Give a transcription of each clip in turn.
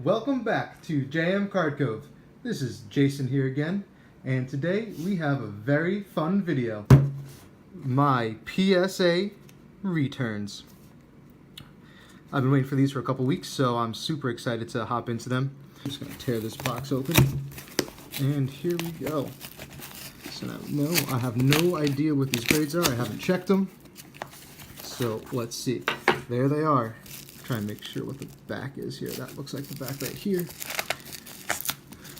Welcome back to JM Card Cove. This is Jason here again, and today we have a very fun video. My PSA returns. I've been waiting for these for a couple weeks, so I'm super excited to hop into them. I'm just gonna tear this box open, and here we go. So now, I have no idea what these grades are. I haven't checked them. So let's see. There they are. Try and make sure what the back is here. That looks like the back right here.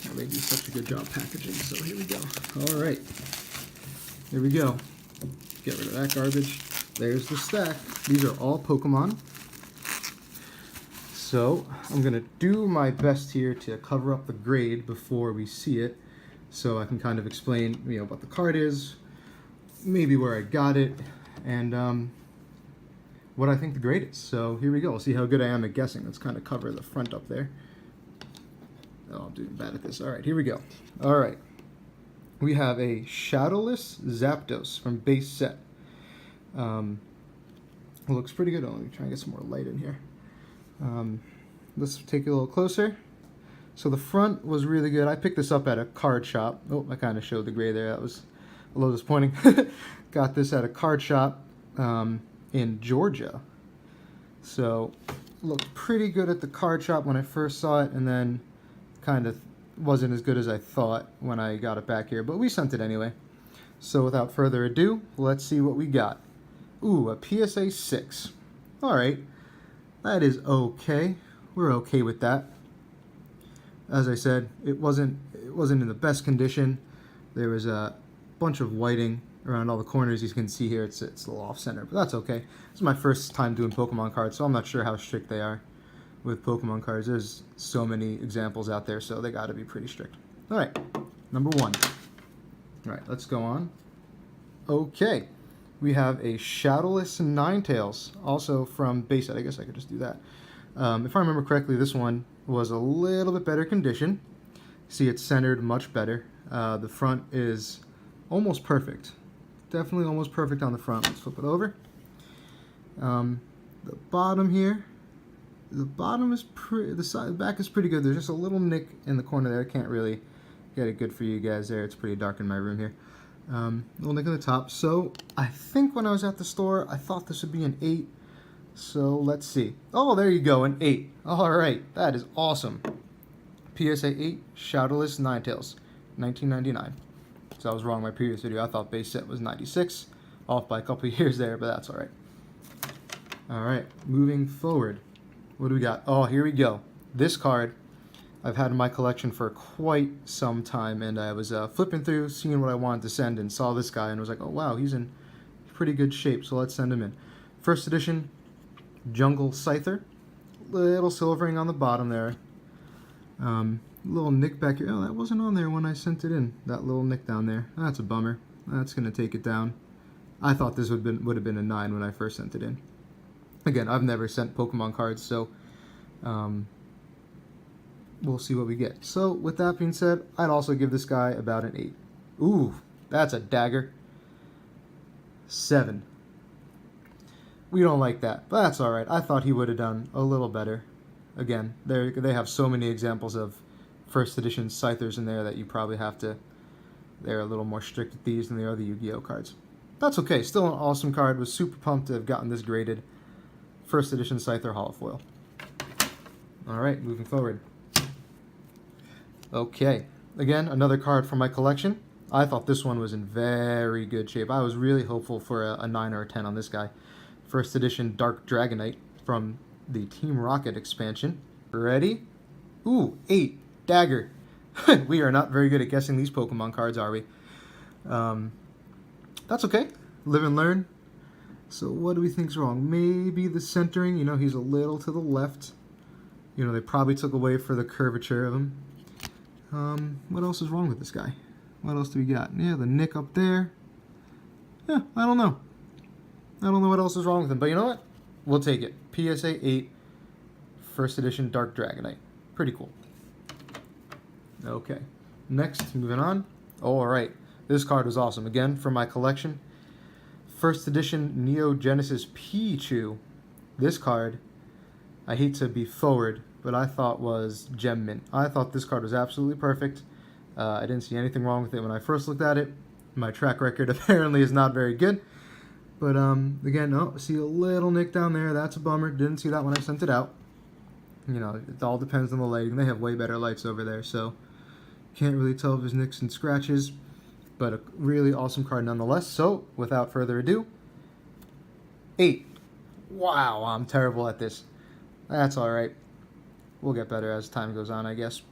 Oh, they do such a good job packaging. So here we go. All right, here we go. Get rid of that garbage. There's the stack. These are all Pokemon. So I'm gonna do my best here to cover up the grade before we see it, so I can kind of explain, what the card is, maybe where I got it, and what I think the grade is. So here we go. We'll see how good I am at guessing. Let's kind of cover the front up there. Oh, I'm doing bad at this. All right, here we go. All right. We have a Shadowless Zapdos from base set. Looks pretty good. Oh, let me try and get some more light in here. Let's take it a little closer. So the front was really good. I picked this up at a card shop. Oh, I kind of showed the gray there. That was a little disappointing. Got this at a card shop. In Georgia. So looked pretty good at the card shop when I first saw it, and then kind of wasn't as good as I thought when I got it back here, but we sent it anyway. So without further ado, let's see what we got. Ooh, a PSA 6. Alright, that is okay. We're okay with that. As I said, it wasn't in the best condition. There was a bunch of whiting around all the corners. You can see here it's a little off center, but that's okay. This is my first time doing Pokemon cards, so I'm not sure how strict they are with Pokemon cards. There's so many examples out there, so they got to be pretty strict. All right, number 1. All right, let's go on. Okay, we have a Shadowless Ninetales, also from base set. I guess I could just do that. If I remember correctly, this one was a little bit better condition. See, it's centered much better. The front is almost perfect. Definitely almost perfect on the front. Let's flip it over. The bottom here, the bottom is the back is pretty good. There's just a little nick in the corner there. I can't really get it good for you guys there. It's pretty dark in my room here. Little nick in the top. So I think when I was at the store, I thought this would be an 8. So let's see. Oh, there you go, an 8. All right, that is awesome. PSA 8 Shadowless Ninetales, 1999. So I was wrong in my previous video. I thought base set was 96, off by a couple of years there, but that's all right. All right, moving forward. What do we got? Oh, here we go. This card I've had in my collection for quite some time, and I was flipping through, seeing what I wanted to send, and saw this guy, and was like, oh wow, he's in pretty good shape, so let's send him in. First edition Jungle Scyther. Little silvering on the bottom there. Little nick back here. Oh, that wasn't on there when I sent it in. That little nick down there. That's a bummer. That's going to take it down. I thought this would have been a 9 when I first sent it in. Again, I've never sent Pokemon cards, so we'll see what we get. So with that being said, I'd also give this guy about an 8. Ooh, that's a dagger. 7. We don't like that, but that's all right. I thought he would have done a little better. Again, they have so many examples of first edition Scythers in there that you probably have to. They're a little more strict with these than they are the Yu-Gi-Oh cards. That's okay. Still an awesome card. Was super pumped to have gotten this graded. First edition Scyther holofoil. All right, moving forward. Okay, again, another card from my collection. I thought this one was in very good shape. I was really hopeful for a 9 or a 10 on this guy. First edition Dark Dragonite from the Team Rocket expansion. Ready? Ooh, 8. Dagger. We are not very good at guessing these Pokemon cards, are we? That's okay. Live and learn. So what do we think's wrong? Maybe the centering. He's a little to the left. They probably took away for the curvature of him. What else is wrong with this guy? What else do we got? Yeah, the nick up there. Yeah, I don't know. I don't know what else is wrong with him, but you know what? We'll take it. PSA 8, first edition Dark Dragonite. Pretty cool. Okay, next, moving on. All right, this card was awesome. Again, from my collection. First edition Neo Genesis Pichu. This card, I hate to be forward, but I thought was gem mint. I thought this card was absolutely perfect. I didn't see anything wrong with it when I first looked at it. My track record apparently is not very good. But again, oh, see a little nick down there. That's a bummer. Didn't see that when I sent it out. You know, it all depends on the lighting. They have way better lights over there, so can't really tell if there's nicks and scratches. But a really awesome card nonetheless. So, without further ado, 8. Wow, I'm terrible at this. That's alright. We'll get better as time goes on, I guess.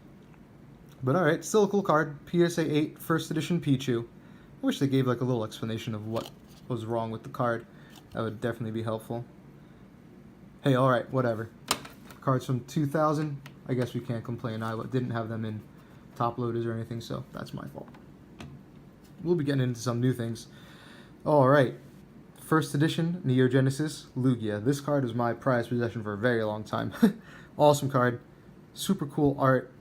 But alright, still a cool card. PSA 8 First Edition Pichu. I wish they gave like a little explanation of what was wrong with the card. That would definitely be helpful. Hey, alright, whatever. Cards from 2000. I guess we can't complain. I didn't have them in top loaders or anything, so that's my fault. We'll be getting into some new things. Alright. First edition, Neo Genesis, Lugia. This card is my prized possession for a very long time. Awesome card. Super cool art.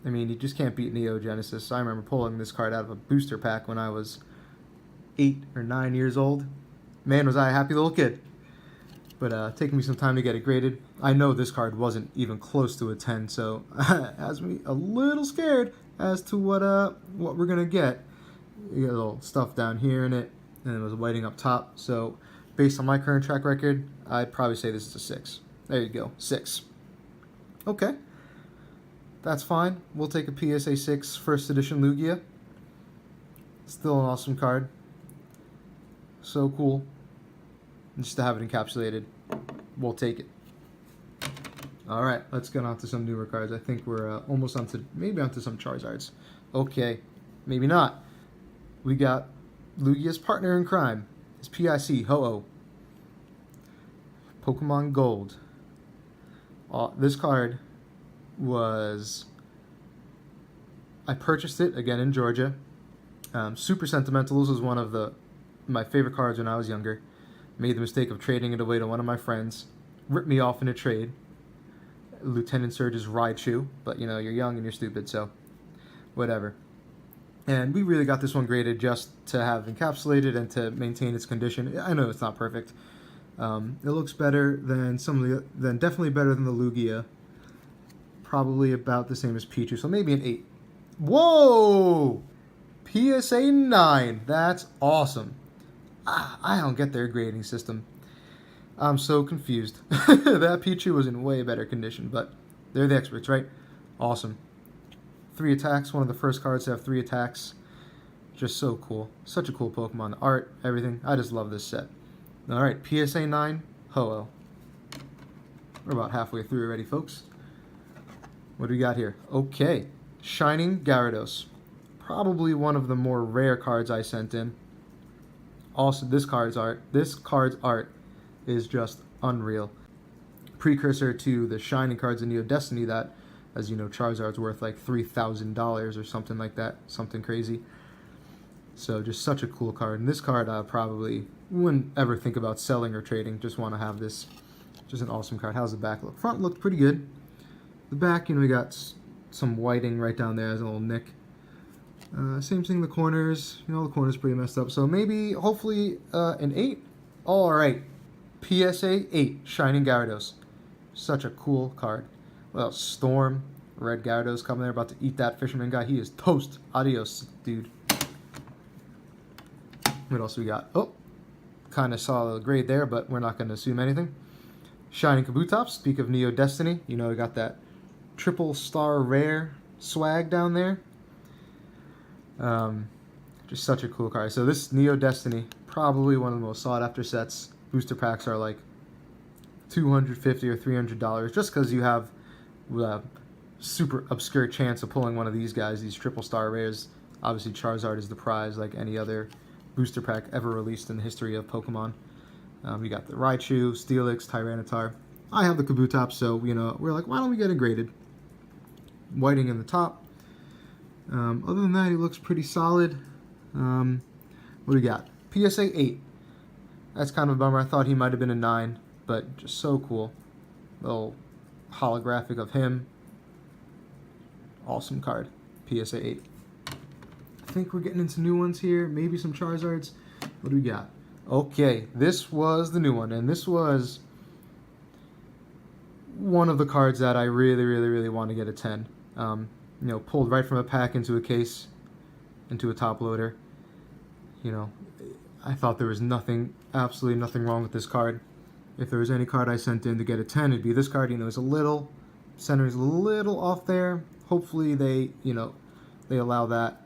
I mean, you just can't beat Neo Genesis. I remember pulling this card out of a booster pack when I was 8 or 9 years old. Man, was I a happy little kid. But taking me some time to get it graded. I know this card wasn't even close to a 10, so has me a little scared as to what we're going to get. You got a little stuff down here in it, and it was whiting up top. So based on my current track record, I'd probably say this is a 6. There you go, 6. Okay, that's fine. We'll take a PSA 6 First Edition Lugia. Still an awesome card. So cool. And just to have it encapsulated, we'll take it. Alright, let's get on to some newer cards. I think we're almost maybe onto some Charizards. Okay, maybe not. We got Lugia's partner in crime. It's PIC Ho-Oh. Pokemon Gold. This card was... I purchased it, again, in Georgia. Super sentimental. This was one of my favorite cards when I was younger. Made the mistake of trading it away to one of my friends. Ripped me off in a trade. Lieutenant Surge's Raichu. But, you know, you're young and you're stupid, so... whatever. And we really got this one graded just to have encapsulated and to maintain its condition. I know it's not perfect. It looks better than definitely better than the Lugia. Probably about the same as Pichu, so maybe an 8. Whoa! PSA 9. That's awesome. I don't get their grading system. I'm so confused. That Pichu was in way better condition, but they're the experts, right? Awesome. 3 attacks, one of the first cards to have 3 attacks. Just so cool. Such a cool Pokemon. The art, everything. I just love this set. Alright, PSA 9, Ho-Oh. We're about halfway through already, folks. What do we got here? Okay. Shining Gyarados. Probably one of the more rare cards I sent in. Also, this card's art is just unreal. Precursor to the Shining cards in Neo Destiny that, as you know, Charizard's worth like $3,000 or something like that. Something crazy. So just such a cool card. And this card I probably wouldn't ever think about selling or trading. Just want to have this. Just an awesome card. How's the back look? Front looked pretty good. The back, you know, we got some whiting right down there as a little nick. Same thing, the corners. You know, the corners pretty messed up. So maybe, hopefully, an 8. Alright. PSA 8, Shining Gyarados. Such a cool card. Well, Storm, Red Gyarados coming there, about to eat that Fisherman guy. He is toast. Adios, dude. What else we got? Oh, kind of saw the grade there, but we're not going to assume anything. Shining Kabutops. Speak of Neo Destiny. You know, we got that triple star rare swag down there. Just such a cool card. So this Neo Destiny, probably one of the most sought after sets. Booster packs are like $250 or $300 just because you have a super obscure chance of pulling one of these guys, these triple star rares. Obviously Charizard is the prize like any other booster pack ever released in the history of Pokemon. We got the Raichu, Steelix, Tyranitar. I have the Kabutops, so you know we're like, why don't we get it graded? Whiting in the top. Other than that, he looks pretty solid. What do we got? PSA 8. That's kind of a bummer. I thought he might have been a 9, but just so cool. Little holographic of him. Awesome card. PSA 8. I think we're getting into new ones here. Maybe some Charizards. What do we got? Okay, this was the new one, and this was one of the cards that I really want to get a 10. You know, pulled right from a pack into a case, into a top loader. You know, I thought there was nothing, absolutely nothing wrong with this card. If there was any card I sent in to get a 10, it'd be this card. You know, it's a little, center's a little off there. Hopefully they, you know, they allow that,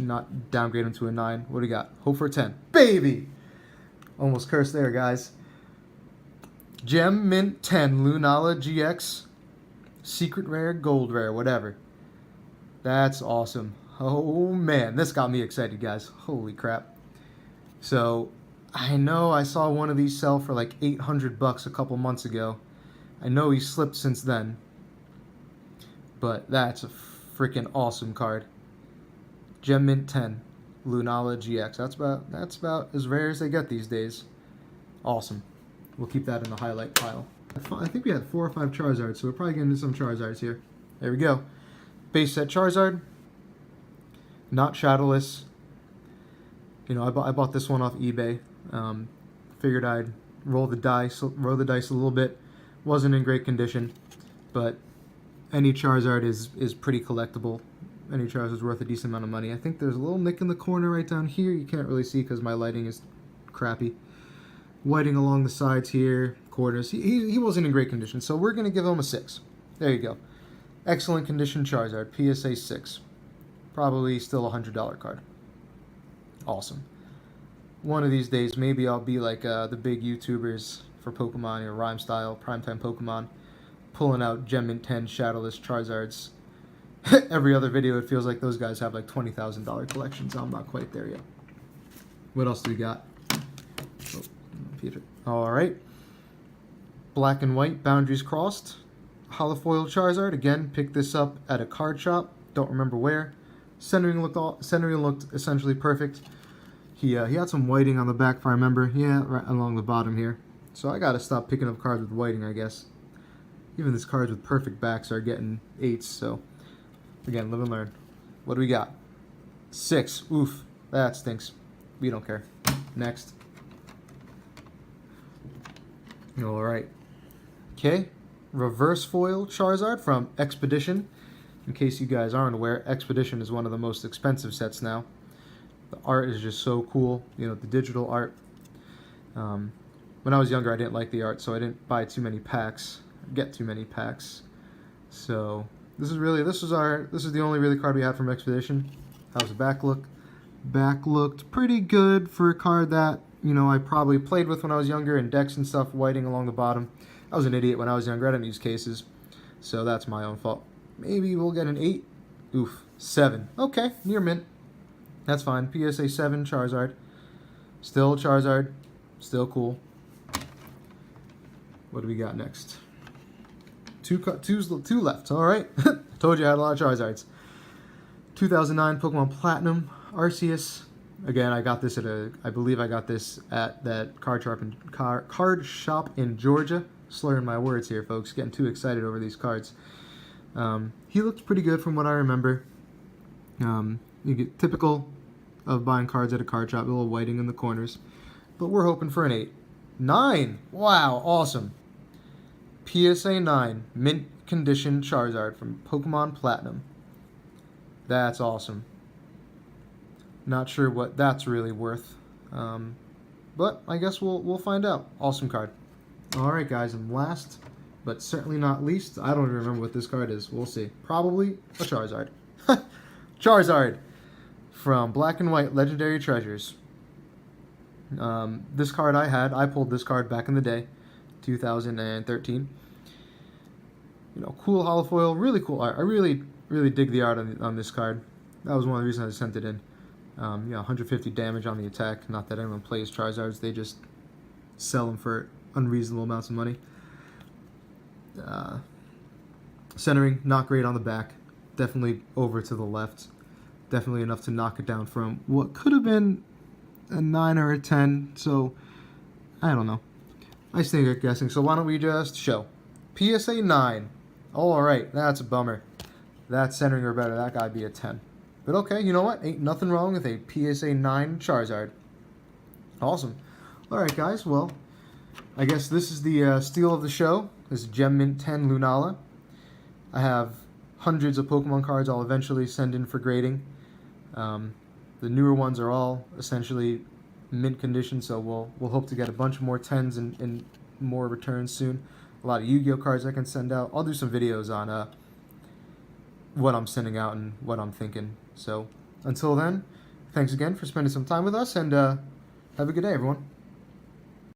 not downgrade them to a 9. What do you got? Hope for a 10. Baby! Almost cursed there, guys. Gem Mint 10 Lunala GX. Secret Rare, Gold Rare, whatever. That's awesome. Oh, man. This got me excited, guys. Holy crap. So, I know I saw one of these sell for like 800 bucks a couple months ago. I know he slipped since then. But that's a freaking awesome card. Gem Mint 10 Lunala GX. That's about as rare as they get these days. Awesome. We'll keep that in the highlight pile. I think we had 4 or 5 Charizards, so we're probably getting into some Charizards here. There we go. Base set Charizard. Not shadowless. You know, I bought this one off eBay. Figured I'd roll the dice a little bit. Wasn't in great condition, but any Charizard is pretty collectible. Any Charizard's worth a decent amount of money. I think there's a little nick in the corner right down here. You can't really see because my lighting is crappy. Whiting along the sides here, corners. He wasn't in great condition, so we're going to give him a 6. There you go. Excellent condition Charizard, PSA 6. Probably still a $100 card. Awesome. One of these days, maybe I'll be like the big YouTubers for Pokemon, or Rhyme Style, Primetime Pokemon, pulling out Gem Mint 10 Shadowless Charizards. Every other video, it feels like those guys have like $20,000 collections. I'm not quite there yet. What else do we got? Oh, Peter. All right. Black and white, boundaries crossed. Holofoil Charizard. Again, picked this up at a card shop. Don't remember where. Centering looked essentially perfect. He had some whiting on the back, if I remember. Yeah, right along the bottom here. So I gotta stop picking up cards with whiting, I guess. Even these cards with perfect backs are getting 8s, so again, live and learn. What do we got? 6. Oof, that stinks. We don't care. Next. All right. Okay. Reverse foil Charizard from Expedition. In case you guys aren't aware, Expedition is one of the most expensive sets now. The art is just so cool. You know, the digital art. When I was younger, I didn't like the art, so I didn't buy too many packs. Get too many packs. So this is the only really card we had from Expedition. How's the back look? Back looked pretty good for a card that, you know, I probably played with when I was younger in decks and stuff, whiting along the bottom. I was an idiot when I was younger. I didn't use cases, so that's my own fault. Maybe we'll get an 8. Oof, 7. Okay, near mint. That's fine. PSA 7 Charizard. Still Charizard. Still cool. What do we got next? Two left. All right. Told you I had a lot of Charizards. 2009 Pokemon Platinum Arceus. Again, I got this I believe I got this at that card shop in Georgia. Slurring my words here, folks. Getting too excited over these cards. He looked pretty good from what I remember. You get typical of buying cards at a card shop, a little whiting in the corners. But we're hoping for an 8. 9! Wow, awesome. PSA 9 mint condition Charizard from Pokemon Platinum. That's awesome. Not sure what that's really worth. But I guess we'll find out. Awesome card. Alright guys, and last but certainly not least, I don't even remember what this card is. We'll see. Probably a Charizard. Charizard from Black and White Legendary Treasures. This card I pulled this card back in the day, 2013. You know, cool holofoil, really cool art. I really dig the art on this card. That was one of the reasons I sent it in. You know, 150 damage on the attack. Not that anyone plays Charizards, they just sell them for unreasonable amounts of money. Centering, not great on the back. Definitely over to the left. Definitely enough to knock it down from what could have been a 9 or a 10. So, I don't know. I stink at guessing. So why don't we just show. PSA 9. Alright, that's a bummer. That centering or better, that gotta be a 10. But okay, you know what? Ain't nothing wrong with a PSA 9 Charizard. Awesome. Alright guys, well, I guess this is the steal of the show. This Gem Mint 10 Lunala. I have hundreds of Pokemon cards I'll eventually send in for grading. The newer ones are all essentially mint condition, so we'll hope to get a bunch more 10s and more returns soon. A lot of Yu-Gi-Oh cards I can send out. I'll do some videos on what I'm sending out and what I'm thinking. So until then, thanks again for spending some time with us, and have a good day, everyone.